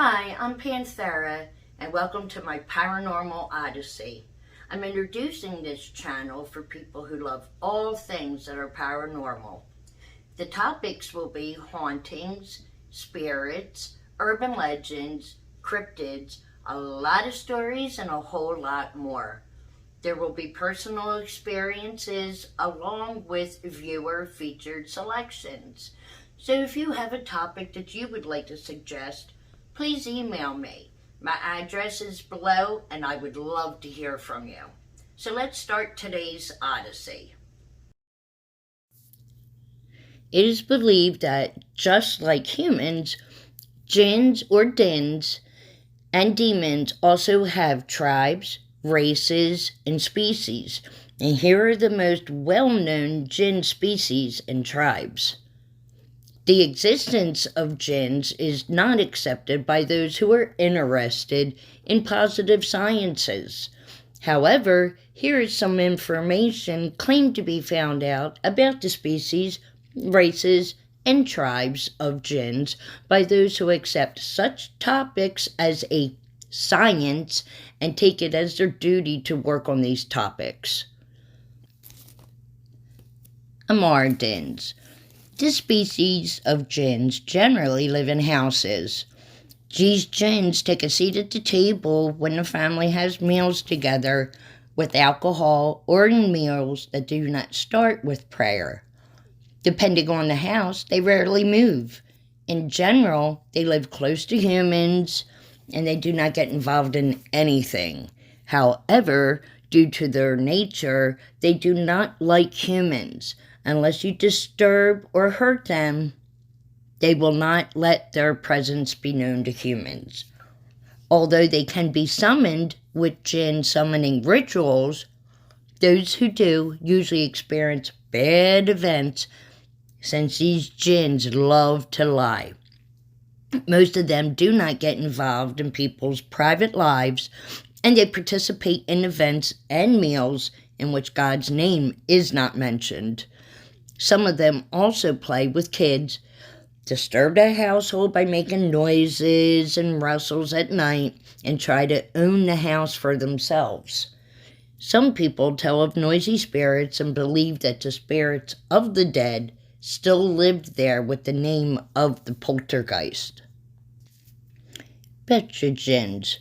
Hi, I'm Panthera, and welcome to my Paranormal Odyssey. I'm introducing this channel for people who love all things that are paranormal. The topics will be hauntings, spirits, urban legends, cryptids, a lot of stories, and a whole lot more. There will be personal experiences along with viewer featured selections. So if you have a topic that you would like to suggest, please email me. My address is below and I would love to hear from you. So let's start today's Odyssey. It is believed that just like humans, Djinns or Djinns and demons also have tribes, races, and species. And here are the most well-known Djinn species and tribes. The existence of Djinns is not accepted by those who are interested in positive sciences. However, here is some information claimed to be found out about the species, races, and tribes of Djinns by those who accept such topics as a science and take it as their duty to work on these topics. Djinns. This species of Djinns generally live in houses. These Djinns take a seat at the table when the family has meals together with alcohol or in meals that do not start with prayer. Depending on the house, they rarely move. In general, they live close to humans and they do not get involved in anything. However, due to their nature, they do not like humans. Unless you disturb or hurt them, they will not let their presence be known to humans. Although they can be summoned with Djinn summoning rituals, those who do usually experience bad events since these Djinns love to lie. Most of them do not get involved in people's private lives, and they participate in events and meals in which God's name is not mentioned. Some of them also play with kids, disturb the household by making noises and rustles at night, and try to own the house for themselves. Some people tell of noisy spirits and believe that the spirits of the dead still lived there with the name of the poltergeist. Betcha Djinns.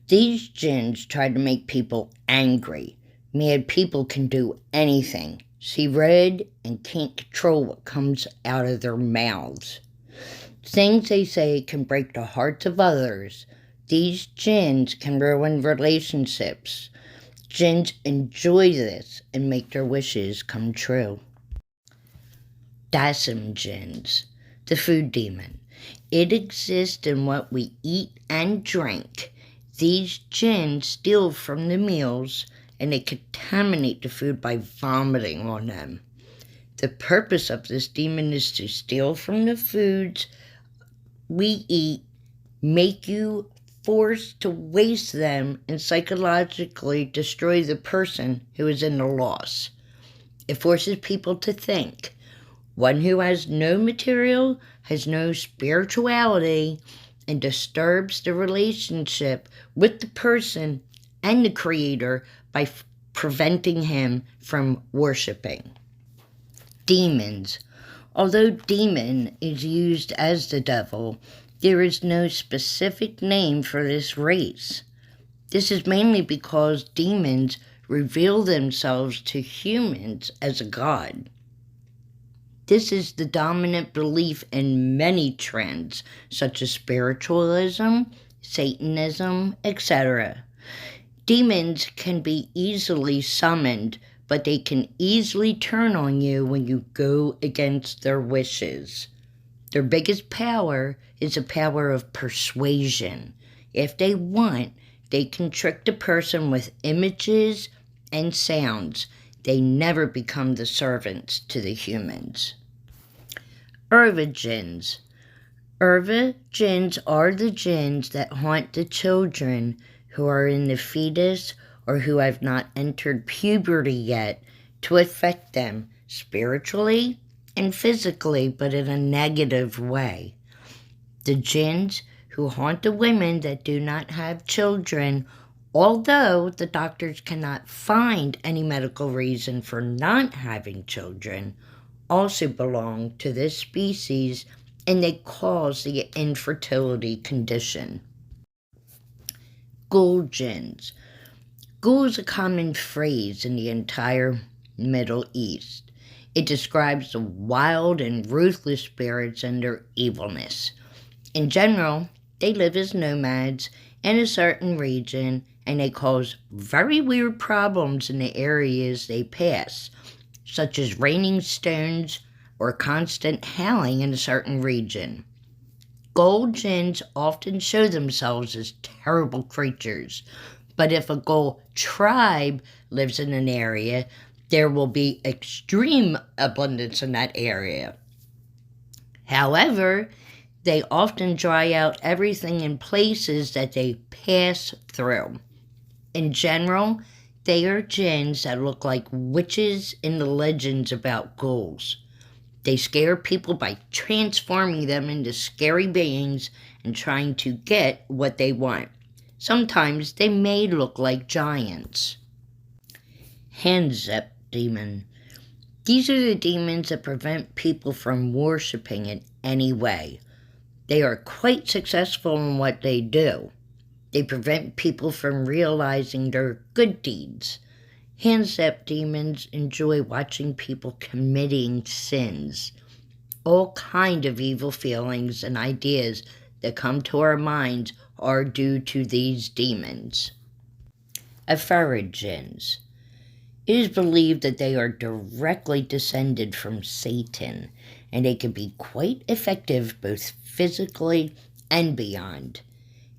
These Djinns try to make people angry. Mad people can do anything, see red, and can't control what comes out of their mouths. Things they say can break the hearts of others. These Djinns can ruin relationships. Djinns enjoy this and make their wishes come true. Djinns, the food demon. It exists in what we eat and drink. These Djinns steal from the meals and they contaminate the food by vomiting on them. The purpose of this demon is to steal from the foods we eat, make you forced to waste them, and psychologically destroy the person who is in the loss. It forces people to think. One who has no material, has no spirituality, and disturbs the relationship with the person and the Creator by preventing him from worshiping. Demons. Although demon is used as the devil, there is no specific name for this race. This is mainly because demons reveal themselves to humans as a god. This is the dominant belief in many trends, such as spiritualism, Satanism, etc. Demons can be easily summoned, but they can easily turn on you when you go against their wishes. Their biggest power is the power of persuasion. If they want, they can trick the person with images and sounds. They never become the servants to the humans. Djinns. Djinns are the Djinns that haunt the children who are in the fetus or who have not entered puberty yet to affect them spiritually and physically, but in a negative way. The Djinns who haunt the women that do not have children, although the doctors cannot find any medical reason for not having children, also belong to this species, and they cause the infertility condition. Ghoul Djinns. Ghoul is a common phrase in the entire Middle East. It describes the wild and ruthless spirits and their evilness. In general, they live as nomads in a certain region, and they cause very weird problems in the areas they pass, such as raining stones or constant howling in a certain region. Ghoul Djinns often show themselves as terrible creatures, but if a ghoul tribe lives in an area, there will be extreme abundance in that area. However, they often dry out everything in places that they pass through. In general, they are djinns that look like witches in the legends about ghouls. They scare people by transforming them into scary beings and trying to get what they want. Sometimes they may look like giants. Hanzep demon. These are the demons that prevent people from worshiping in any way. They are quite successful in what they do. They prevent people from realizing their good deeds. Hanzep demons enjoy watching people committing sins. All kind of evil feelings and ideas that come to our minds are due to these demons. Ifrit Djinns. It is believed that they are directly descended from Satan, and they can be quite effective both physically and beyond.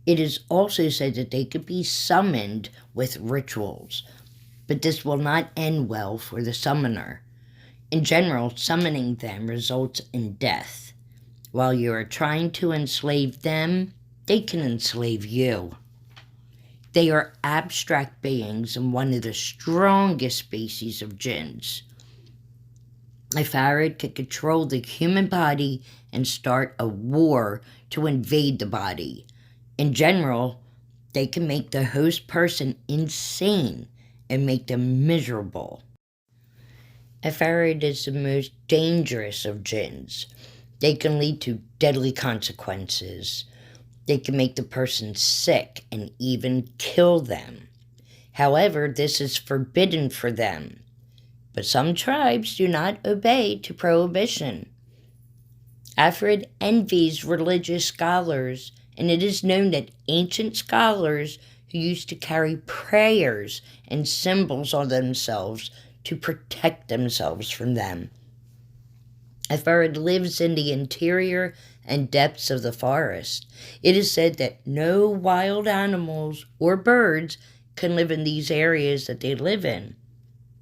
It is also said that they could be summoned with rituals, but this will not end well for the summoner. In general, summoning them results in death. While you are trying to enslave them, they can enslave you. They are abstract beings and one of the strongest species of djinns. Ifrit can control the human body and start a war to invade the body. In general, they can make the host person insane and make them miserable. Ifrit is the most dangerous of djinns. They can lead to deadly consequences. They can make the person sick and even kill them. However, this is forbidden for them. But some tribes do not obey to prohibition. Ifrit envies religious scholars, and it is known that ancient scholars who used to carry prayers and symbols on themselves to protect themselves from them. Ifrit lives in the interior and depths of the forest. It is said that no wild animals or birds can live in these areas that they live in.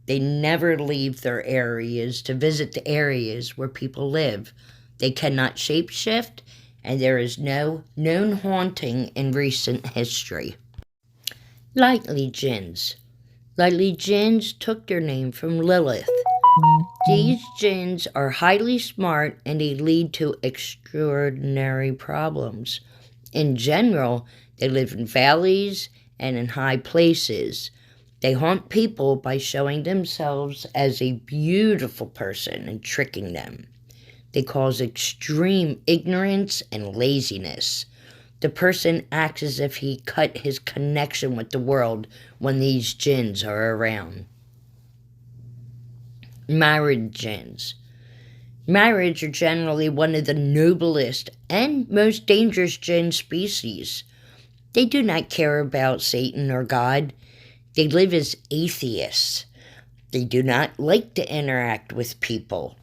They never leave their areas to visit the areas where people live. They cannot shapeshift, and there is no known haunting in recent history. Lightly Djinns. Lightly Djinns took their name from Lilith. These djinns are highly smart and they lead to extraordinary problems. In general, they live in valleys and in high places. They haunt people by showing themselves as a beautiful person and tricking them. They cause extreme ignorance and laziness. The person acts as if he cut his connection with the world when these djinns are around. Married djinns. Marriage are generally one of the noblest and most dangerous djinn species. They do not care about Satan or God. They live as atheists. They do not like to interact with people.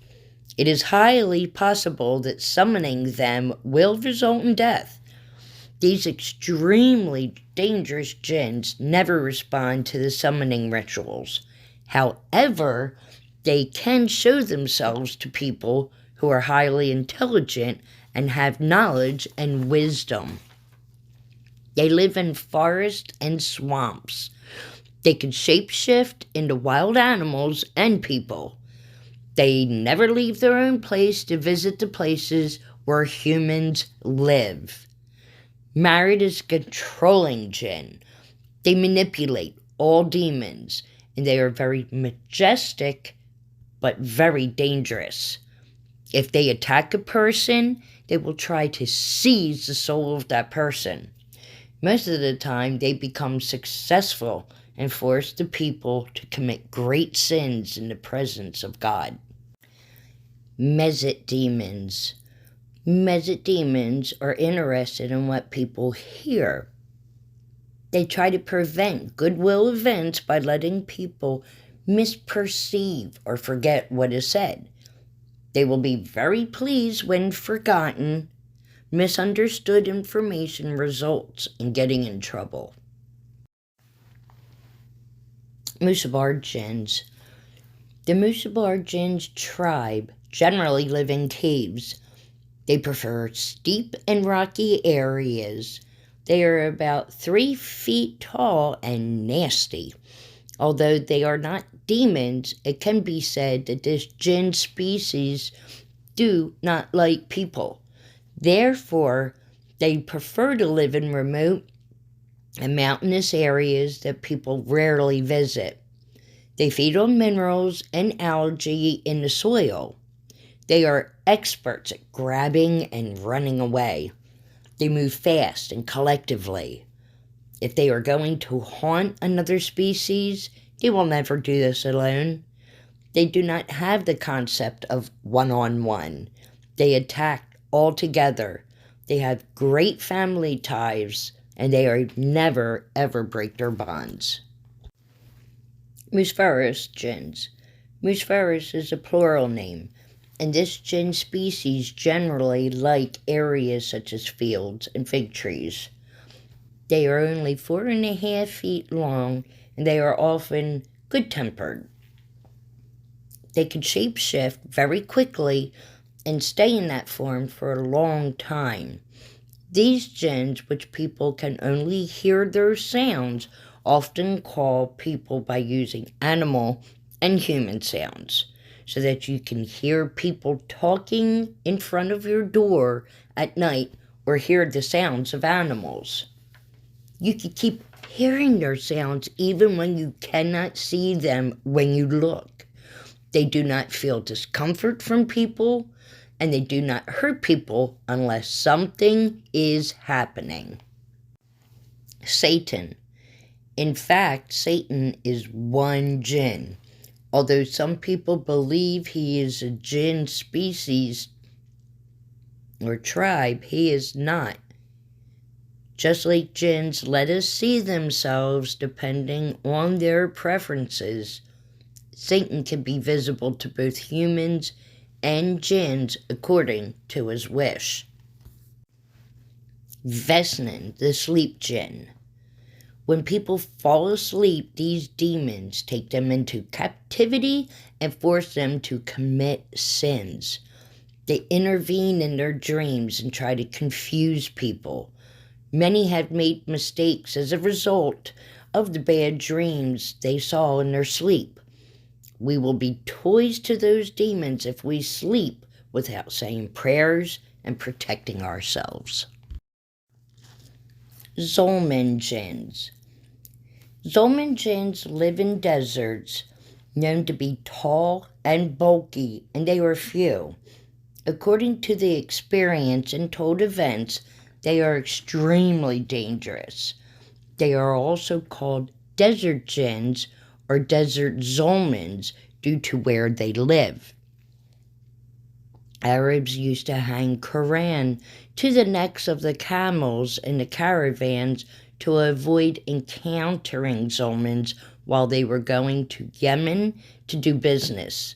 It is highly possible that summoning them will result in death. These extremely dangerous djinns never respond to the summoning rituals. However, they can show themselves to people who are highly intelligent and have knowledge and wisdom. They live in forests and swamps. They can shapeshift into wild animals and people. They never leave their own place to visit the places where humans live. Married is a controlling jinn. They manipulate all demons, and they are very majestic but very dangerous. If they attack a person, they will try to seize the soul of that person. Most of the time, they become successful and force the people to commit great sins in the presence of God. Mesit demons. Mesit demons are interested in what people hear. They try to prevent goodwill events by letting people misperceive or forget what is said. They will be very pleased when forgotten. Misunderstood information results in getting in trouble. Musabar Djinns. The Musabar Djinns tribe generally live in caves. They prefer steep and rocky areas. They are about 3 feet tall and nasty. Although they are not demons, it can be said that this jinn species do not like people. Therefore, they prefer to live in remote and mountainous areas that people rarely visit. They feed on minerals and algae in the soil. They are experts at grabbing and running away. They move fast and collectively. If they are going to haunt another species, they will never do this alone. They do not have the concept of one-on-one. They attack all together. They have great family ties, and they are never, ever break their bonds. Musferous Djinns. Musferous is a plural name, and this jinn species generally like areas such as fields and fig trees. They are only 4.5 feet long, and they are often good-tempered. They can shapeshift very quickly and stay in that form for a long time. These jinns, which people can only hear their sounds, often call people by using animal and human sounds, so that you can hear people talking in front of your door at night or hear the sounds of animals. You can keep hearing their sounds even when you cannot see them when you look. They do not feel discomfort from people, and they do not hurt people unless something is happening. Satan. In fact, Satan is one jinn. Although some people believe he is a jinn species or tribe, he is not. Just like jinns let us see themselves depending on their preferences, Satan can be visible to both humans and jinns according to his wish. Vesnin, the sleep jinn. When people fall asleep, these demons take them into captivity and force them to commit sins. They intervene in their dreams and try to confuse people. Many have made mistakes as a result of the bad dreams they saw in their sleep. We will be toys to those demons if we sleep without saying prayers and protecting ourselves. Zulman Djinns. Zulman Djinns live in deserts, known to be tall and bulky, and they are few. According to the experience and told events, they are extremely dangerous. They are also called desert jinns or desert zulmans due to where they live. Arabs used to hang Quran to the necks of the camels in the caravans to avoid encountering zulmans while they were going to Yemen to do business.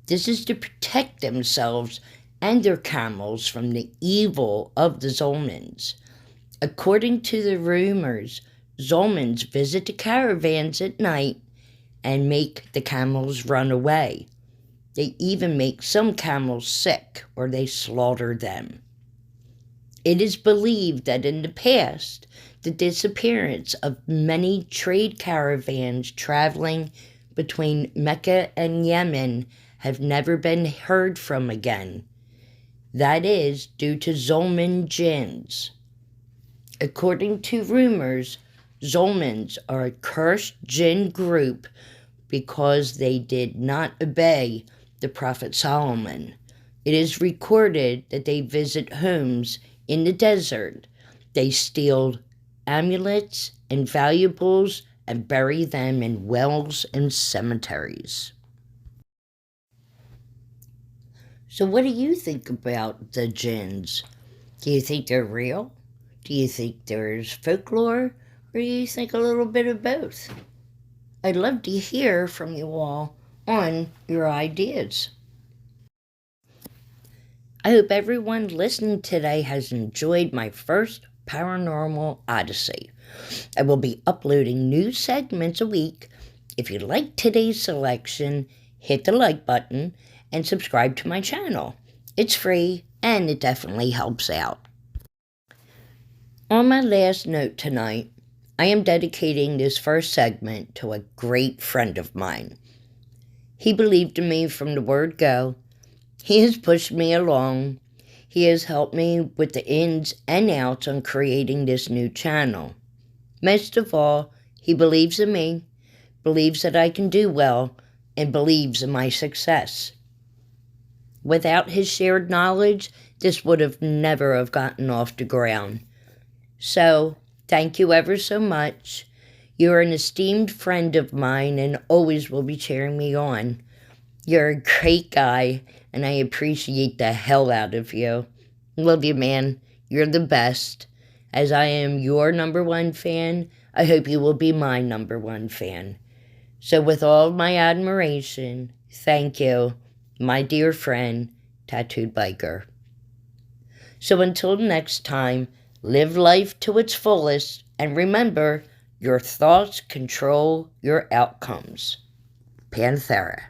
This is to protect themselves and their camels from the evil of the zulmans. According to the rumors, zulmans visit the caravans at night and make the camels run away. They even make some camels sick, or they slaughter them. It is believed that in the past, the disappearance of many trade caravans traveling between Mecca and Yemen have never been heard from again. That is due to Zulman Djinns. According to rumors, Zolmans are a cursed jinn group because they did not obey the Prophet Solomon. It is recorded that they visit homes in the desert. They steal amulets and valuables and bury them in wells and cemeteries. So what do you think about the Djinns? Do you think they're real? Do you think there's folklore? Or do you think a little bit of both? I'd love to hear from you all on your ideas. I hope everyone listening today has enjoyed my first Paranormal Odyssey. I will be uploading new segments a week. If you like today's selection, hit the like button and subscribe to my channel. It's free and it definitely helps out. On my last note tonight, I am dedicating this first segment to a great friend of mine. He believed in me from the word go. He has pushed me along. He has helped me with the ins and outs on creating this new channel. Most of all, he believes in me, believes that I can do well, and believes in my success. Without his shared knowledge, this would have never have gotten off the ground. So, thank you ever so much. You're an esteemed friend of mine and always will be cheering me on. You're a great guy, and I appreciate the hell out of you. Love you, man. You're the best. As I am your #1 fan, I hope you will be my #1 fan. So with all my admiration, thank you, my dear friend, Tattooed Biker. So until next time, live life to its fullest, and remember, your thoughts control your outcomes. Panthera.